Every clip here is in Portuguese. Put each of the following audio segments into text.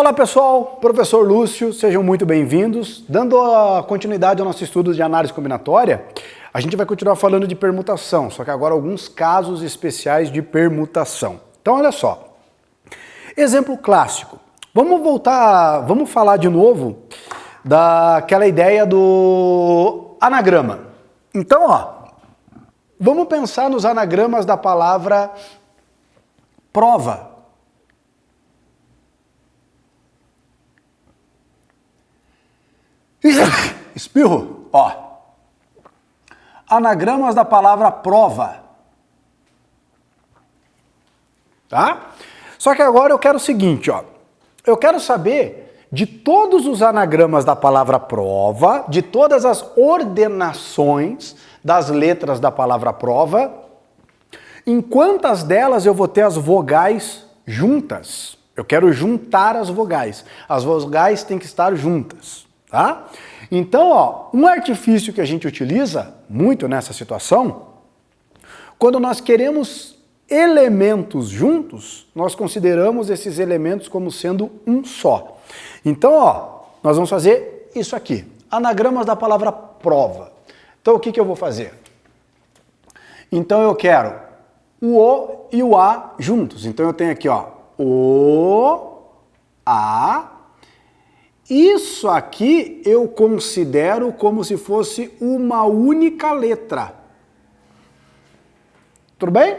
Olá pessoal, professor Lúcio, sejam muito bem-vindos. Dando a continuidade ao nosso estudo de análise combinatória, a gente vai continuar falando de permutação, só que agora alguns casos especiais de permutação. Então olha só, exemplo clássico. Vamos falar de novo daquela ideia do anagrama. Então, vamos pensar nos anagramas da palavra prova. Espirro, anagramas da palavra prova. Tá? Só que agora eu quero o seguinte, eu quero saber de todos os anagramas da palavra prova, de todas as ordenações das letras da palavra prova, em quantas delas eu vou ter as vogais juntas. Eu quero juntar as vogais. As vogais têm que estar juntas. Tá? Então, um artifício que a gente utiliza muito nessa situação, quando nós queremos elementos juntos, nós consideramos esses elementos como sendo um só. Então, nós vamos fazer isso aqui, anagramas da palavra prova. Então, o que eu vou fazer? Então, eu quero o O e o A juntos. Então, eu tenho aqui, O, A. Isso aqui eu considero como se fosse uma única letra. Tudo bem?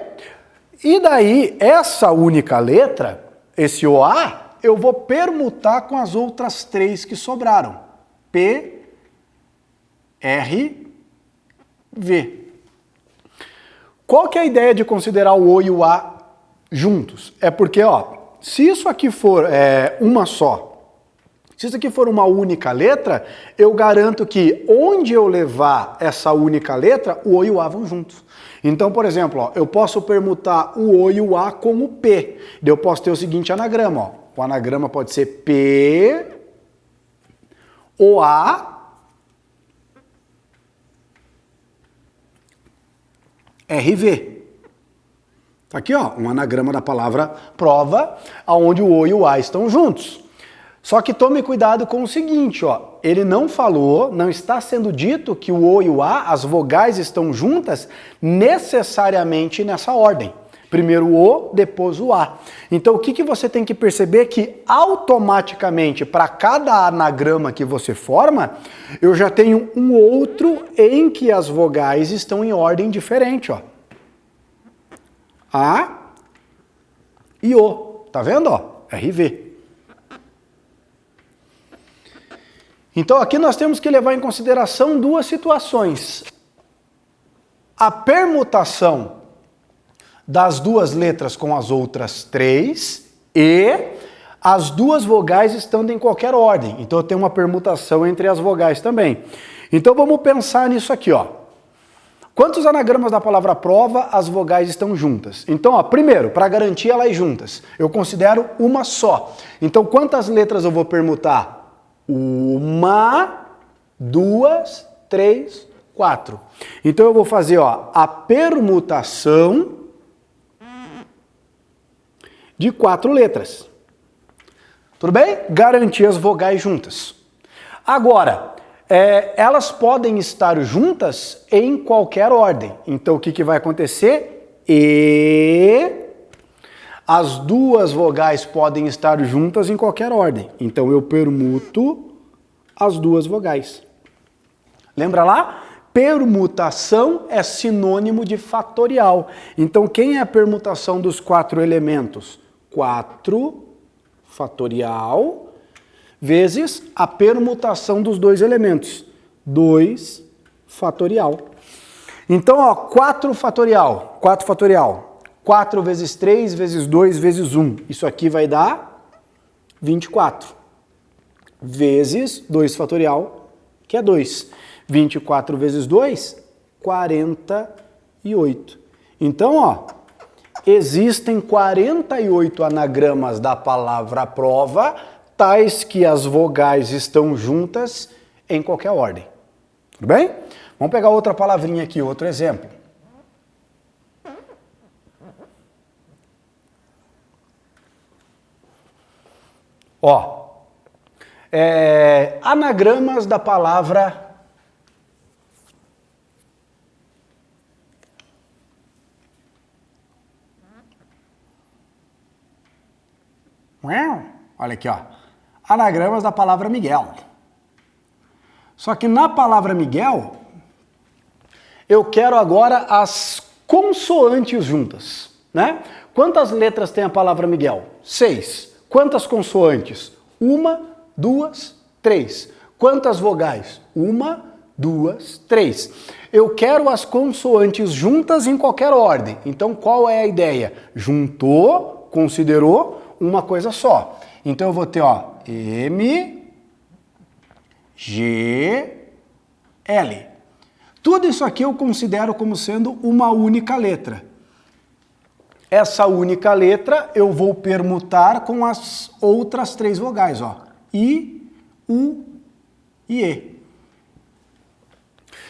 E daí, essa única letra, esse OA, eu vou permutar com as outras três que sobraram. P, R, V. Qual que é a ideia de considerar o O e o A juntos? É porque, se isso aqui for uma só, se isso aqui for uma única letra, eu garanto que onde eu levar essa única letra, o O e o A vão juntos. Então, por exemplo, eu posso permutar o O e o A com o P. Eu posso ter o seguinte anagrama. O anagrama pode ser P, O, A, R, V. Tá aqui, um anagrama da palavra prova, onde o O e o A estão juntos. Só que tome cuidado com o seguinte, ele não falou, não está sendo dito que o O e o A, as vogais estão juntas necessariamente nessa ordem. Primeiro o O, depois o A. Então o que você tem que perceber é que automaticamente para cada anagrama que você forma, eu já tenho um outro em que as vogais estão em ordem diferente, A e O. Tá vendo, RV. Então aqui nós temos que levar em consideração duas situações. A permutação das duas letras com as outras três e as duas vogais estando em qualquer ordem. Então eu tenho uma permutação entre as vogais também. Então vamos pensar nisso aqui, Quantos anagramas da palavra prova as vogais estão juntas? Então, primeiro, para garantir elas juntas, eu considero uma só. Então quantas letras eu vou permutar? 1, 2, 3, 4. Então eu vou fazer a permutação de 4 letras. Tudo bem? Garantir as vogais juntas. Agora, elas podem estar juntas em qualquer ordem. Então o que vai acontecer? As duas vogais podem estar juntas em qualquer ordem. Então eu permuto as duas vogais. Lembra lá? Permutação é sinônimo de fatorial. Então quem é a permutação dos 4 elementos? 4 fatorial vezes a permutação dos 2 elementos. 2 fatorial. Então, 4 fatorial. 4 fatorial. 4 vezes 3 vezes 2 vezes 1. Isso aqui vai dar 24. Vezes 2 fatorial, que é 2. 24 vezes 2, 48. Então, existem 48 anagramas da palavra prova, tais que as vogais estão juntas em qualquer ordem. Tudo bem? Vamos pegar outra palavrinha aqui, outro exemplo. Ó, anagramas da palavra olha aqui, ó. Anagramas da palavra Miguel. Só que na palavra Miguel, eu quero agora as consoantes juntas, né? Quantas letras tem a palavra Miguel? 6. Quantas consoantes? 1, 2, 3. Quantas vogais? 1, 2, 3. Eu quero as consoantes juntas em qualquer ordem. Então, qual é a ideia? Juntou, considerou uma coisa só. Então, eu vou ter, ó, M, G, L. Tudo isso aqui eu considero como sendo uma única letra. Essa única letra eu vou permutar com as outras 3 vogais, ó. I, U e E.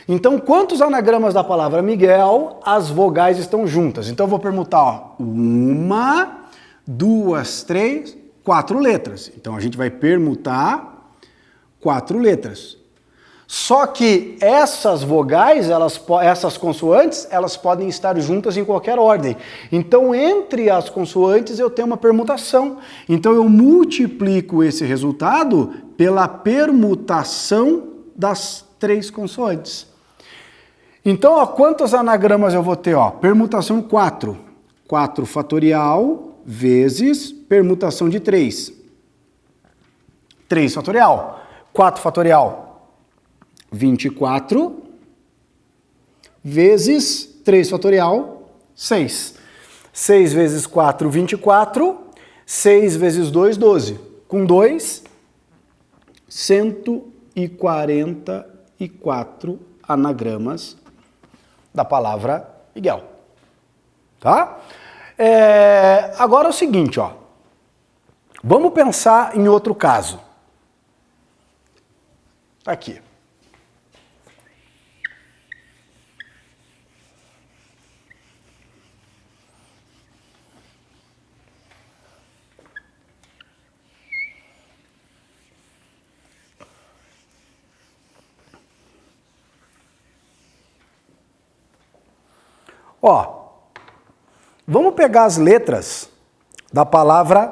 Então, quantos anagramas da palavra Miguel as vogais estão juntas? Então, eu vou permutar, ó, 1, 2, 3, 4 letras. Então, a gente vai permutar 4 letras. Só que essas vogais, essas consoantes, elas podem estar juntas em qualquer ordem. Então, entre as consoantes, eu tenho uma permutação. Então, eu multiplico esse resultado pela permutação das 3 consoantes. Então, ó, quantos anagramas eu vou ter? Ó? Permutação 4. 4 fatorial vezes permutação de 3. 3 fatorial. 4 fatorial. 24 vezes 3 fatorial, 6. 6 vezes 4, 24. 6 vezes 2, 12. Com 2, 144 anagramas da palavra Miguel. Tá? Agora é o seguinte, ó. Vamos pensar em outro caso. Tá aqui. Ó, vamos pegar as letras da palavra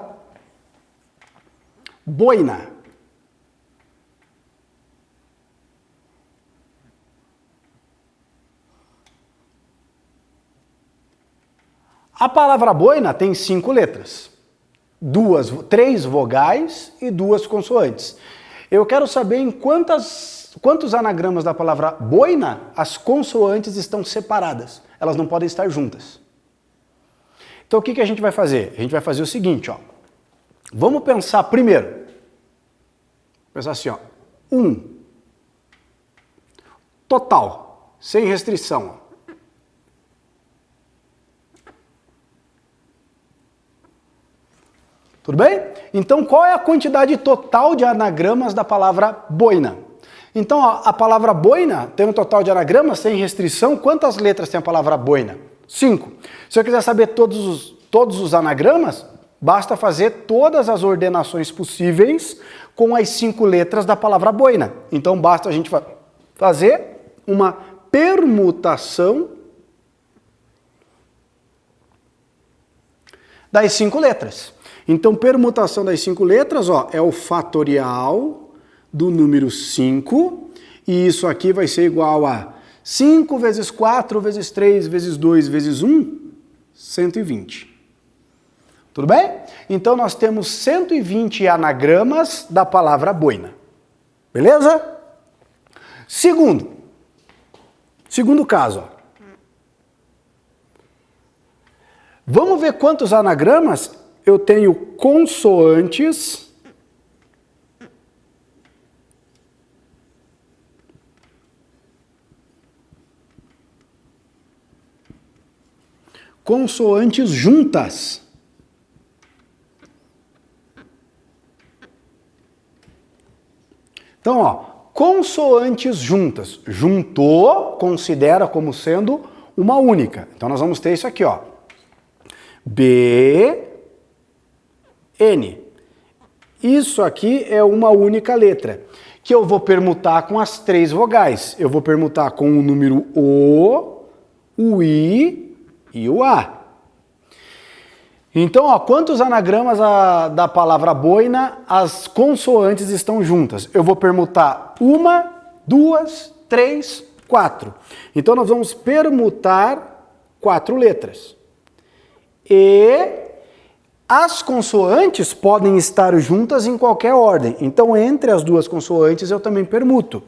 boina. A palavra boina tem 5 letras, 3 vogais e 2 consoantes. Eu quero saber em quantos anagramas da palavra boina as consoantes estão separadas. Elas não podem estar juntas. Então o que a gente vai fazer? A gente vai fazer o seguinte, ó. Vamos pensar primeiro. Pensar assim, ó. 1. Total, sem restrição, ó. Tudo bem? Então, qual é a quantidade total de anagramas da palavra boina? Então, ó, a palavra boina tem um total de anagramas sem restrição. Quantas letras tem a palavra boina? 5. Se eu quiser saber todos os anagramas, basta fazer todas as ordenações possíveis com as 5 letras da palavra boina. Então, basta a gente fazer uma permutação das 5 letras. Então, permutação das 5 letras, ó, é o fatorial do número 5, e isso aqui vai ser igual a 5 vezes 4 vezes 3 vezes 2 vezes 1, 120. Tudo bem? Então, nós temos 120 anagramas da palavra boina. Beleza? Segundo caso, ó. Vamos ver quantos anagramas eu tenho consoantes juntas. Então, ó, consoantes juntas. Juntou, considera como sendo uma única. Então, nós vamos ter isso aqui, ó. B, N. Isso aqui é uma única letra, que eu vou permutar com as 3 vogais. Eu vou permutar com o número o I e o A. Então, ó, quantos anagramas da palavra boina as consoantes estão juntas? Eu vou permutar 1, 2, 3, 4. Então, nós vamos permutar 4 letras. E as consoantes podem estar juntas em qualquer ordem. Então, entre as duas consoantes, eu também permuto.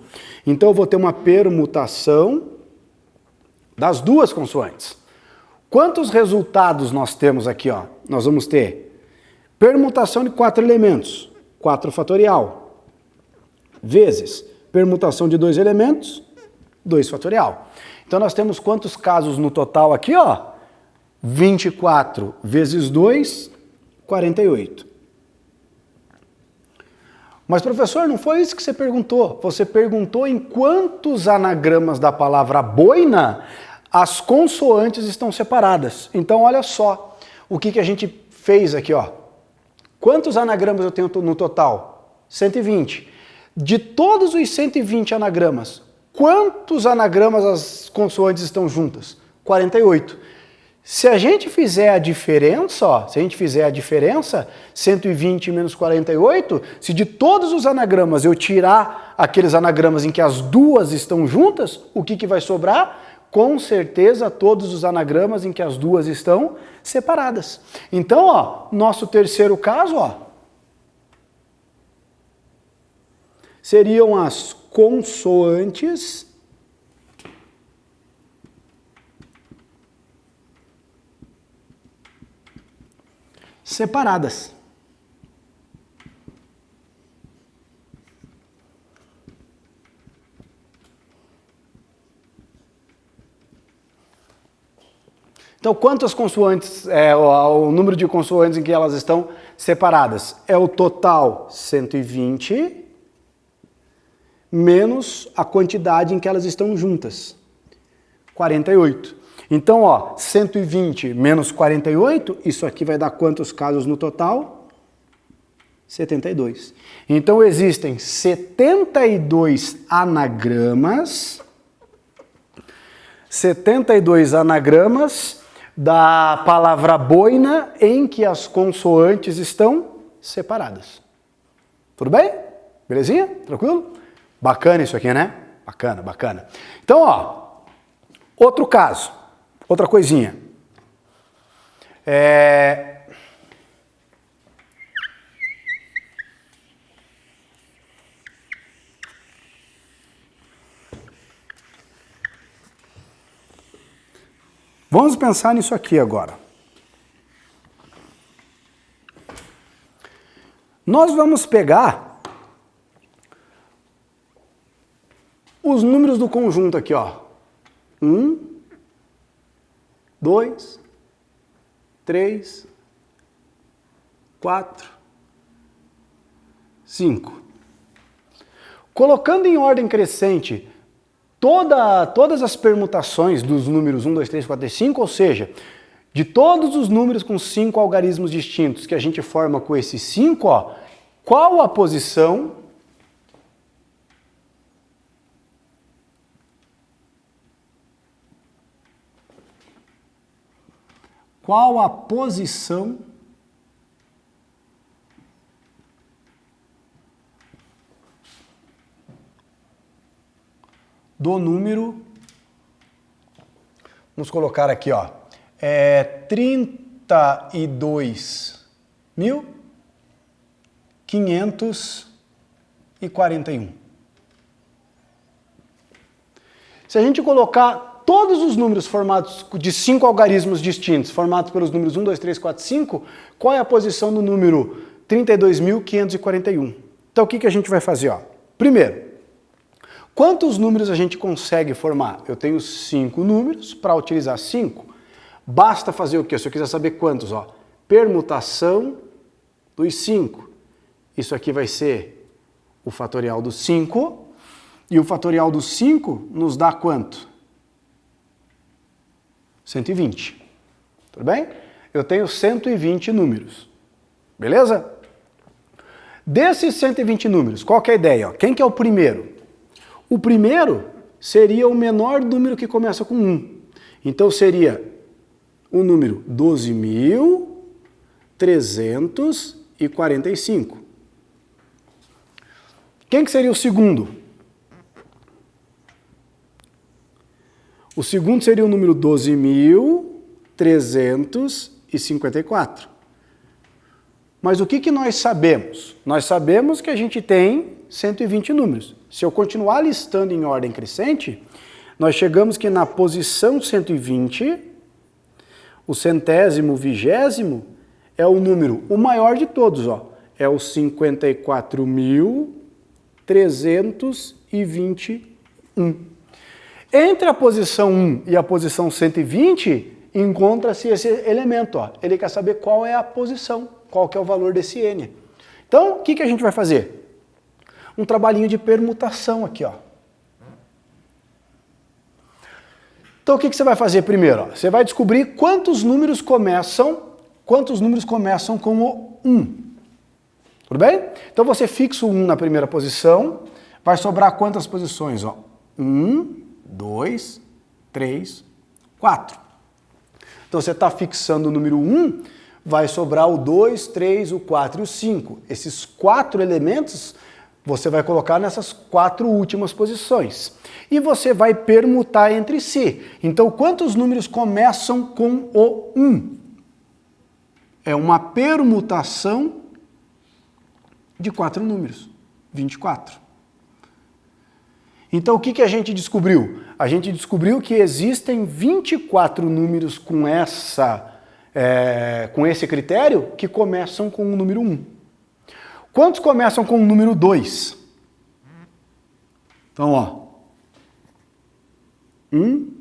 Então, eu vou ter uma permutação das duas consoantes. Quantos resultados nós temos aqui? Ó? Nós vamos ter permutação de 4 elementos, 4 fatorial, vezes permutação de 2 elementos, 2 fatorial. Então nós temos quantos casos no total aqui? Ó? 24 vezes 2, 48. Mas professor, não foi isso que você perguntou. Você perguntou em quantos anagramas da palavra boina as consoantes estão separadas. Então, olha só o que a gente fez aqui, ó. Quantos anagramas eu tenho no total? 120. De todos os 120 anagramas, quantos anagramas as consoantes estão juntas? 48. Se a gente fizer a diferença, ó, 120 menos 48, se de todos os anagramas eu tirar aqueles anagramas em que as duas estão juntas, o que vai sobrar? Com certeza, todos os anagramas em que as duas estão separadas. Então, ó, nosso terceiro caso, ó, seriam as consoantes separadas. Então, quantas consoantes, o número de consoantes em que elas estão separadas? É o total 120 menos a quantidade em que elas estão juntas, 48. Então, ó, 120 menos 48, isso aqui vai dar quantos casos no total? 72. Então, existem 72 anagramas da palavra boina em que as consoantes estão separadas. Tudo bem? Belezinha? Tranquilo? Bacana isso aqui, né? Bacana, bacana. Então, ó, outro caso, outra coisinha. Vamos pensar nisso aqui agora. Nós vamos pegar os números do conjunto aqui, ó. 1, 2, 3, 4, 5. Colocando em ordem crescente todas as permutações dos números 1, 2, 3, 4 e 5, ou seja, de todos os números com 5 algarismos distintos que a gente forma com esses 5, ó, qual a posição do número, vamos colocar aqui, ó, 32.541. Se a gente colocar todos os números formados de 5 algarismos distintos, formados pelos números 1, 2, 3, 4, 5, qual é a posição do número 32.541? Então, o que a gente vai fazer? Ó? Primeiro, quantos números a gente consegue formar? Eu tenho 5 números, para utilizar 5, basta fazer o quê? Se eu quiser saber quantos, ó, permutação dos 5. Isso aqui vai ser o fatorial do 5, e o fatorial do 5 nos dá quanto? 120. Tudo bem? Eu tenho 120 números. Beleza? Desses 120 números, qual que é a ideia? Ó? Quem que é o primeiro? O primeiro seria o menor número que começa com 1. Então seria o número 12.345. Quem que seria o segundo? O segundo seria o número 12.354. Mas o que nós sabemos? Nós sabemos que a gente tem 120 números. Se eu continuar listando em ordem crescente, nós chegamos que na posição 120, o centésimo, vigésimo, é o número, o maior de todos, ó, é o 54.321. Entre a posição 1 e a posição 120, encontra-se esse elemento, ó. Ele quer saber qual é a posição, qual que é o valor desse N. Então, o que a gente vai fazer? Um trabalhinho de permutação aqui, ó. Então, o que você vai fazer primeiro? Ó? Você vai descobrir quantos números começam com o 1. Tudo bem? Então, você fixa o 1 na primeira posição, vai sobrar quantas posições? Ó? 1, 2, 3, 4. Então, você está fixando o número 1, vai sobrar o 2, 3, o 4 e o 5. Esses 4 elementos você vai colocar nessas 4 últimas posições. E você vai permutar entre si. Então, quantos números começam com o 1? É uma permutação de 4 números, 24. Então, o que a gente descobriu? A gente descobriu que existem 24 números com esse critério que começam com o número 1. Quantos começam com o número 2? Então, ó. 1,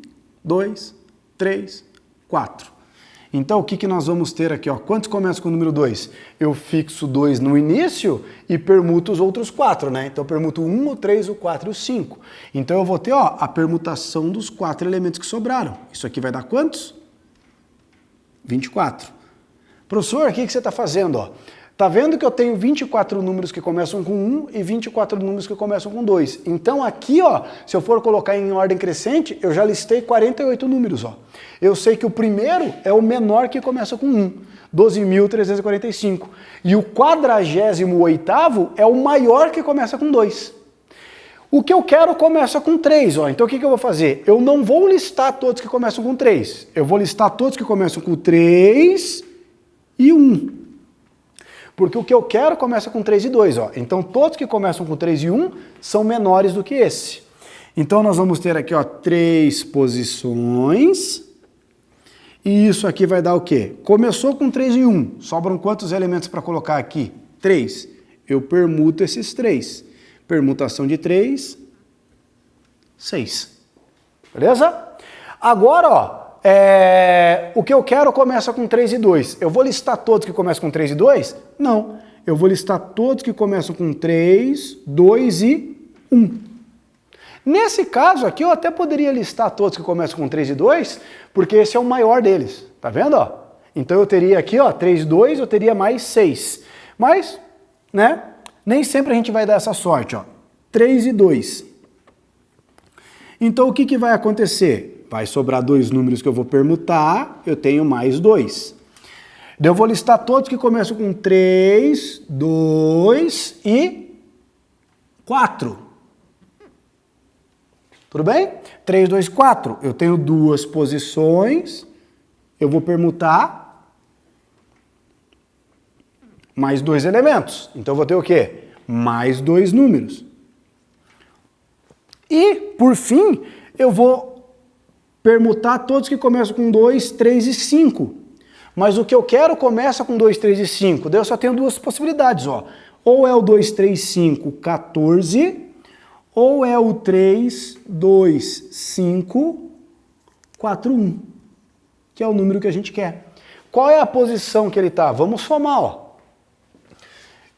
2, 3, 4. Então, o que nós vamos ter aqui? Ó? Quantos começam com o número 2? Eu fixo 2 no início e permuto os outros 4, né? Então, eu permuto o 1, o 3, o 4 e o 5. Então, eu vou ter, ó, a permutação dos 4 elementos que sobraram. Isso aqui vai dar quantos? 24. Professor, o que você está fazendo? Ó? Tá vendo que eu tenho 24 números que começam com 1 e 24 números que começam com 2. Então aqui, ó, se eu for colocar em ordem crescente, eu já listei 48 números, ó. Eu sei que o primeiro é o menor que começa com 1, 12.345. E o 48º é o maior que começa com 2. O que eu quero começa com 3, ó. Então o que eu vou fazer? Eu não vou listar todos que começam com 3. Eu vou listar todos que começam com 3 e 1. Porque o que eu quero começa com 3 e 2, ó. Então todos que começam com 3 e 1 são menores do que esse. Então nós vamos ter aqui, ó, 3 posições. E isso aqui vai dar o quê? Começou com 3 e 1. Sobram quantos elementos para colocar aqui? 3. Eu permuto esses 3. Permutação de 3, 6. Beleza? Agora, ó, o que eu quero começa com 3 e 2. Eu vou listar todos que começam com 3 e 2? Não. Eu vou listar todos que começam com 3, 2 e 1. Nesse caso aqui, eu até poderia listar todos que começam com 3 e 2, porque esse é o maior deles. Tá vendo? Ó? Então eu teria aqui, ó, 3 e 2, eu teria mais 6. Mas, né, nem sempre a gente vai dar essa sorte, ó. 3 e 2. Então o que vai acontecer? Vai sobrar 2 números que eu vou permutar, eu tenho mais 2. Eu vou listar todos que começam com 3, 2 e 4. Tudo bem? 3, 2, 4. Eu tenho 2 posições, eu vou permutar mais 2 elementos. Então eu vou ter o quê? Mais 2 números. E, por fim, eu vou permutar todos que começam com 2, 3 e 5. Mas o que eu quero começa com 2, 3 e 5. Daí eu só tenho 2 possibilidades, ó. Ou é o 2, 3, 5, 14, ou é o 3, 2, 5, 4, 1, que é o número que a gente quer. Qual é a posição que ele está? Vamos somar, ó.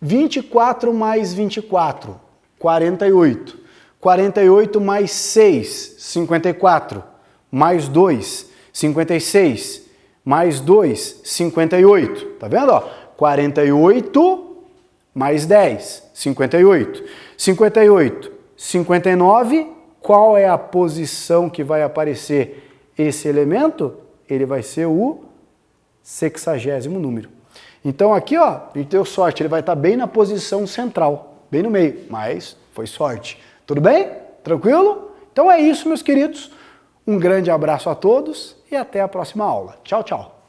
24 mais 24, 48. 48 mais 6, 54. Mais 2, 56. Mais 2, 58. Tá vendo? Ó? 48 mais 10, 58. 58, 59, qual é a posição que vai aparecer esse elemento? Ele vai ser o 60º número. Então aqui, ó, a gente deu sorte, ele vai estar bem na posição central, bem no meio, mas foi sorte. Tudo bem? Tranquilo? Então é isso, meus queridos. Um grande abraço a todos e até a próxima aula. Tchau, tchau.